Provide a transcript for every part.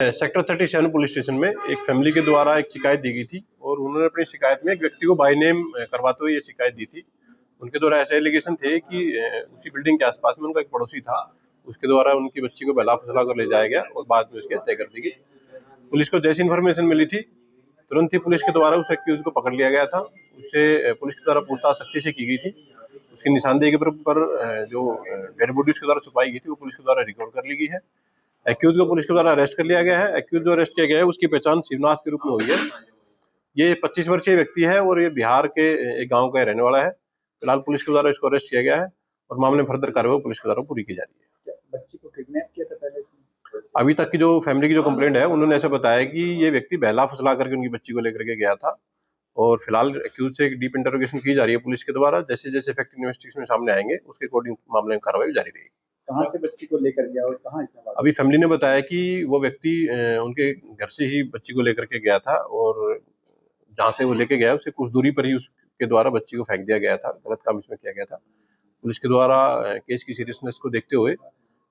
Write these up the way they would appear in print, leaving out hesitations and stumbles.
Sector 37 police station में एक family के द्वारा एक शिकायत दी गई थी और उन्होंने अपनी शिकायत में एक व्यक्ति को बाय नेम करवाते हुए ये शिकायत दी थी। उनके द्वारा ऐसे एलिगेशन थे कि उसी बिल्डिंग के आसपास में उनका एक पड़ोसी था, उसके द्वारा उनकी बच्ची को बहला फुसला कर ले जाया गया और बाद में उसकी हत्या कर दी गई। पुलिस को जैसी इन्फॉर्मेशन मिली थी तुरंत ही पुलिस के द्वारा उस एक्यूज को पकड़ लिया गया था। उससे पुलिस के द्वारा पूछताछ सख्ती से की गई थी। उसकी निशानदेही के पर जो डेड बॉडी उसके द्वारा छुपाई गई थी वो पुलिस के द्वारा रिकॉर्ड कर ली गई है। एक्यूज को पुलिस के द्वारा अरेस्ट कर लिया गया है। एक्यूज जो अरेस्ट किया गया है उसकी पहचान शिवनाथ के रूप में हुई है। ये 25 वर्षीय व्यक्ति है और ये बिहार के एक गांव का रहने वाला है। फिलहाल पुलिस के द्वारा इसको अरेस्ट किया गया है और मामले में फर्दर कार्रवाई पुलिस के द्वारा पूरी की जा रही है। बच्ची को किडनैप किया था पहले? अभी तक की जो फैमिली की जो कंप्लेंट है उन्होंने ऐसा बताया कि ये व्यक्ति बहला फुसला करके उनकी बच्ची को लेकर के गया था और फिलहाल एक्यूज से एक डीप इंटरोगेशन की जा रही है पुलिस के द्वारा। जैसे जैसे फैक्ट इन्वेस्टिगेशन सामने आएंगे उसके अकॉर्डिंग मामले में कार्रवाई जारी रहेगी। कहाँ से बच्ची को लेकर गया और कहाँ? अभी फैमिली ने बताया कि वो व्यक्ति उनके घर से ही बच्ची को लेकर के गया था और जहाँ से वो लेके गया उससे कुछ दूरी पर ही उसके द्वारा बच्ची को फेंक दिया गया था। गलत काम इसमें किया गया था। पुलिस के द्वारा केस की सीरियसनेस को देखते हुए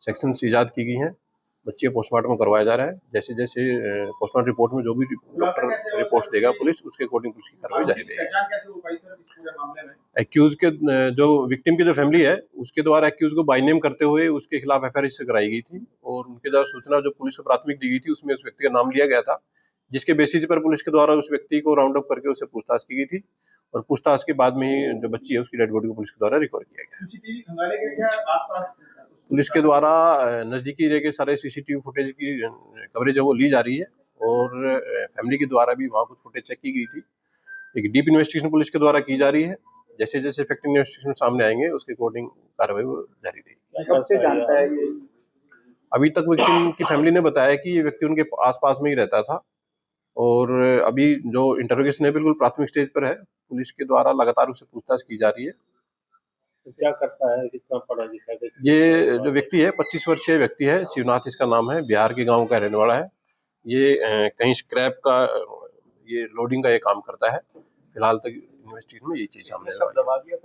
सेक्शंस इजाद की गई हैं। बच्ची का पोस्टमार्टम करवाया जा रहा है। जैसे जैसे पोस्टमार्टम रिपोर्ट में जो भी डॉक्टर रिपोर्ट देगा पुलिस उसके अकॉर्डिंग पुलिस की कार्रवाई जारी रहेगी। एक्यूज के जो विक्टिम की जो फैमिली है उसके द्वारा एक्यूज को बाय नेम करते हुए उसके खिलाफ एफआईआर रजिस्टर कराई गई थी और उनके द्वारा सूचना जो पुलिस को प्राथमिक दी गई थी उसमें उस व्यक्ति का नाम लिया गया था, जिसके बेसिस पर पुलिस के द्वारा उस व्यक्ति को राउंड अप करके उससे पूछताछ की गई थी और पूछताछ के बाद में ही जो बच्ची है उसकी डेड बॉडी को पुलिस के द्वारा रिकवर किया गया। सीसीटीवी खंगाले गए क्या आसपास? पुलिस के द्वारा नजदीकी एरिया के सारे सीसीटीवी फुटेज की कवरेज है वो ली जा रही है और फैमिली के द्वारा भी वहाँ कुछ फुटेज चेक की गई थी। एक डीप इन्वेस्टिगेशन पुलिस के द्वारा की जा रही है। जैसे जैसे फैक्ट इन्वेस्टिगेशन सामने आएंगे उसके अकॉर्डिंग कार्रवाई जारी रहेगी। कब से जानता है ये? अभी तक विक्टिम की फैमिली ने बताया कि ये व्यक्ति उनके आसपास में ही रहता था और अभी जो इंटरोगेशन है बिल्कुल प्राथमिक स्टेज पर है। पुलिस के द्वारा लगातार उससे पूछताछ की जा रही है। तो क्या करता है, कितना पढ़ा लिखा है? ये जो व्यक्ति है 25 वर्षीय व्यक्ति है, शिवनाथ इसका नाम है, बिहार के गांव का रहने वाला है। ये कहीं स्क्रैप का ये लोडिंग का ये काम करता है। फिलहाल तक इन्वेस्टिगेशन में ये चीज सामने आई है।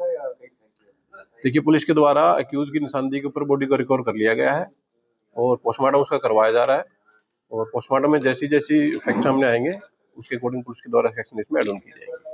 देखिए पुलिस के द्वारा एक्यूज की निशानदेही के ऊपर बॉडी को रिकवर कर लिया गया है और पोस्टमार्टम उसका करवाया जा रहा है और पोस्टमार्टम में जैसी जैसी फैक्ट सामने आएंगे उसके अकॉर्डिंग पुलिस के द्वारा एक्शन इसमें एड ऑन की जाएगी।